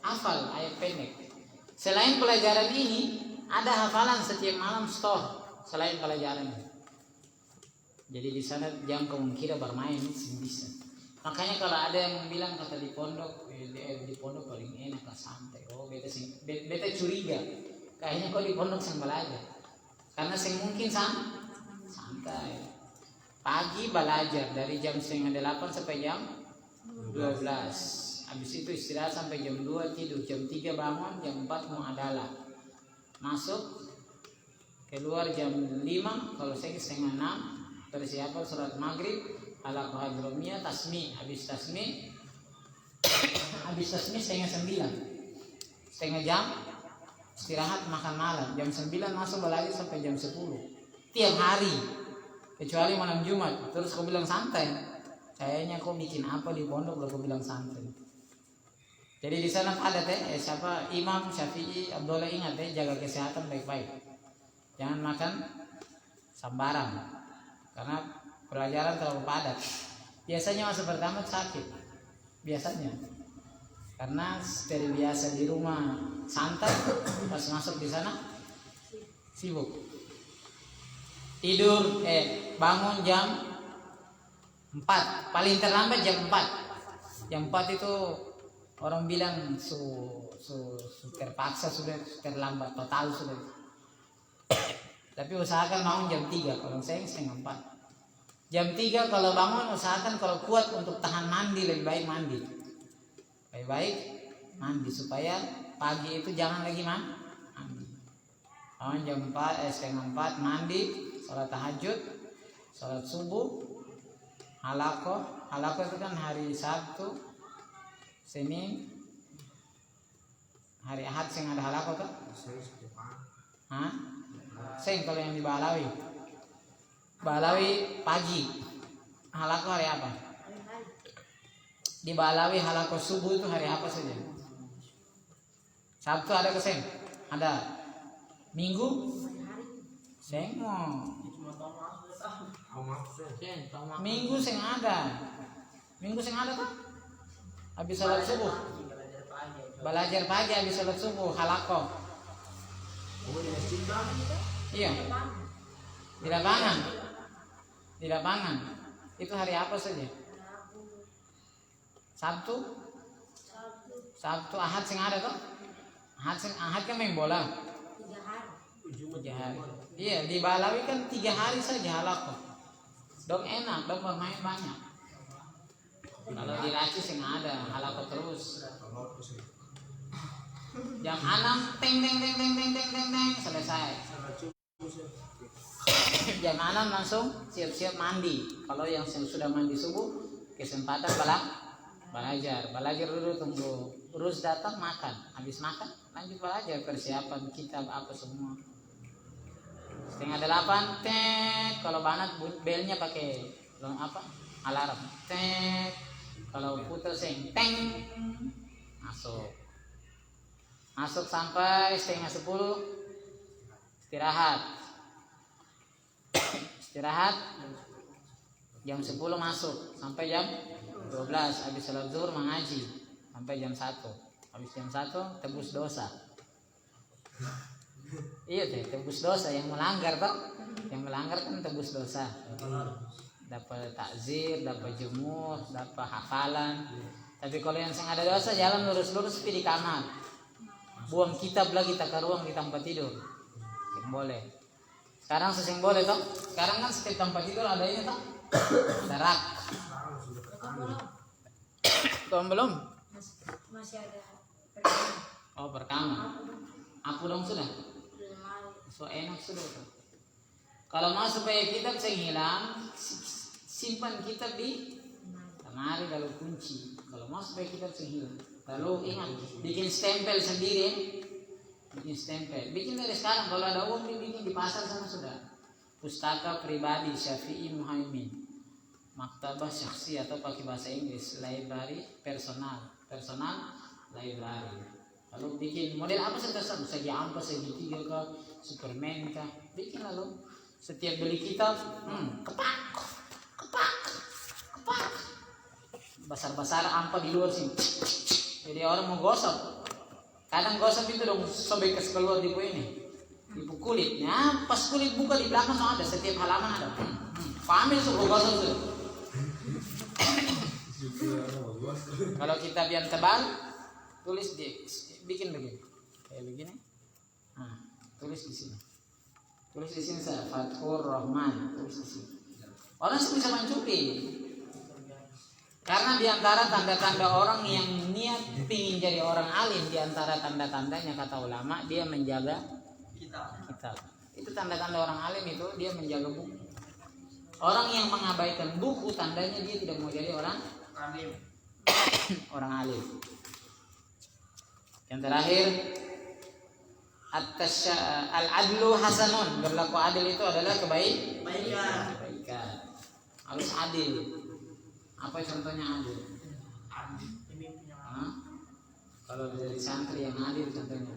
Hafal ayat pendek. Selain pelajaran ini, ada hafalan setiap malam store selain pelajaran ini. Jadi di sana jangan kamu kira bermain bisa. Makanya kalau ada yang bilang kata di pondok paling enak lah santai. Oh beta curiga. Kayaknya kau di pondok sing belajar. Karena sing mungkin santai. Pagi belajar dari jam 7:30 sampai jam 12. Habis itu istirahat sampai jam 2 tidur, jam 3 bangun, jam 4 mau adalah. Masuk keluar jam 5, kalau saya setengah 6 persiapan sholat maghrib, ala hadromiyah tasmi, habis tasmi setengah 9, setengah jam istirahat makan malam, jam 9 masuk belajar sampai jam 10 tiap hari kecuali malam Jumat. Terus kau bilang santai, kayaknya kau bikin apa di pondok kalau kau bilang santai. Jadi di sana ada siapa Imam Syafi'i Abdullah, ingat jaga kesehatan baik-baik, jangan makan sambaran karena pelajaran terlalu padat. Biasanya masa pertama sakit biasanya karena dari biasa di rumah santai, pas masuk di sana sibuk. Tidur bangun jam 4, paling terlambat jam 4. Jam 4 itu orang bilang terpaksa, sudah terlambat total sudah. Tapi usahakan bangun jam 3, kalau saya setengah 4. Jam 3 kalau bangun usahakan kalau kuat untuk tahan mandi, lebih baik mandi. Lebih baik mandi supaya pagi itu jangan lagi mandi. Bangun jam 4, setengah 4 mandi, sholat tahajud, sholat subuh, halakoh itu kan hari Sabtu, Senin, hari Ahad sing ada halakoh tuh. Sing kalau yang di Balawi pagi, halakoh hari apa? Di Balawi halakoh subuh itu hari apa saja? Sabtu ada ke sing? Ada. Minggu? Sing mau. Minggu sing ada. Minggu sing ada tuh? Habis sholat subuh, belajar pagi habis sholat subuh halakoh. Iya, di lapangan. Itu hari apa saja? Sabtu, Ahad sing ada tuh. Ahad kan main bola. 3 hari. Iya, di Balawi kan 3 hari saja halakoh. Dong enak, dong bermain banyak. Kalau di Raci sih nggak ada, halakoh terus. Jam 6 teng selesai. Jam 6 langsung siap-siap mandi. Kalau yang sudah mandi subuh, kesempatan belajar dulu, tunggu urus datang makan. Habis makan lanjut belajar, persiapan kitab apa semua. Setengah 8 tek. Kalau banget belnya pakai alarm tek. Kalau putus sing teng masuk sampai setengah 10 istirahat jam 10 masuk sampai jam 12. Habis sholat zuhur mengaji sampai jam 1. Habis jam 1 tebus dosa. Iya tebus dosa, yang melanggar kan tebus dosa. Dapat takzir, dapat jemur, dapat hafalan. Tapi kalau yang ada dosa jalan lurus-lurus pergi di kamar. Buang kitab lagi tak ke ruang di tempat tidur. Yang boleh. Sekarang sesing boleh toh. Sekarang kan setiap tempat tidur ada ini toh. Ada rak. Belum? Masih ada perkamar. Aku dong sudah. So enak sudah tuh. Kalau mau supaya kitab hilang, simpan kitab di lemari lalu kunci. Kalau mau supaya kitab hilang, lalu ingat bikin stempel sendiri. Bikin dari sekarang. Kalau ada uang bikin di pasar sana sudah. Pustaka pribadi Syafi'i Muhaimin, maktabah syakhsi atau pakai bahasa Inggris library personal library. Lalu bikin model apa saja, segi ampas, segitiga kah, Superman kah, bikin lalu setiap beli kitab, kepak, kepak, kepak, besar-besar ampa di luar sini. Jadi orang mau gosok, kadang gosok itu dong sobek ke keluar di ini, di kulitnya, pas kulit buka di belakang ada, setiap halaman ada. Paham ya suruh gosok tuh. Kalau kita biar tebal, tulis bikin begini, kayak begini. Nah, tulis di sini. Tulis di sini saya Fathur Rahman, tulis di sini. Orang bisa mencuri. Karena diantara tanda-tanda orang yang niat ingin jadi orang alim, diantara tanda-tandanya kata ulama dia menjaga kitab. Itu tanda-tanda orang alim itu dia menjaga buku. Orang yang mengabaikan buku tandanya dia tidak mau jadi orang alim. Orang alim. Yang terakhir al-adlu hasanun, berlaku adil itu adalah kebaikan. Harus adil. Apa contohnya adil? Kalau dari santri yang adil contohnya.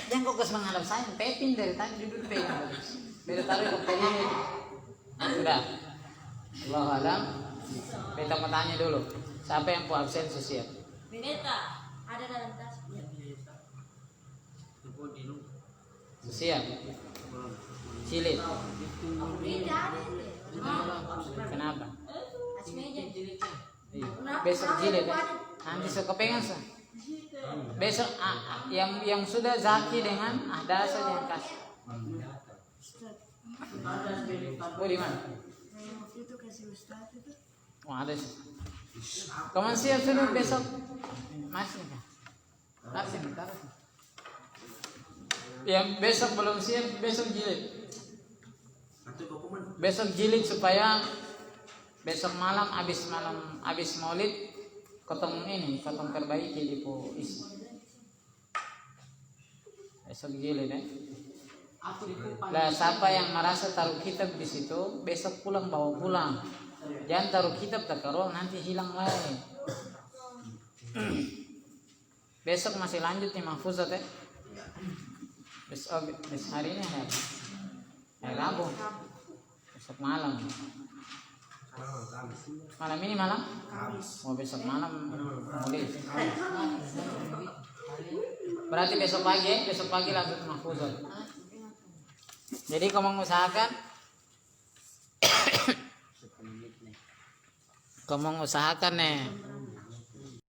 Jangan kok kes menghadap saya, pepin dari tadi duduk pegang. Beda taruh ke ini. Sudah. Allah alam. Beta mau tanya dulu. Siapa yang mau absen sosial? Beneta ada dalam tas. Sosial. Cilik. Beda ada. Kenapa? Atas meja. Besok jilid ya. Nanti suka pengen sah. Besok yang sudah zaki dengan ada saja yang kasih. Oh di mana? Itu kasih ustaz itu. Oh ada sih. Kamu siap sudah besok? Masih kan? Masih bentar. Yang besok belum siap, besok jilid. Besok jilid supaya besok malam abis maulid ketemu ini, ketemu perbaiki di isi. Besok jilid ya. Lah siapa yang merasa taruh kitab di situ, besok pulang bawa pulang. Jangan taruh kitab tak ruang nanti hilang lagi. Besok masih lanjut nih mahfuzat ya. Besok hari ini hari Rabu. Besok malam. Malam ini malam? Oh besok malam mulai. Berarti besok pagi lanjut mahfuzat. Jadi kamu usahakan nih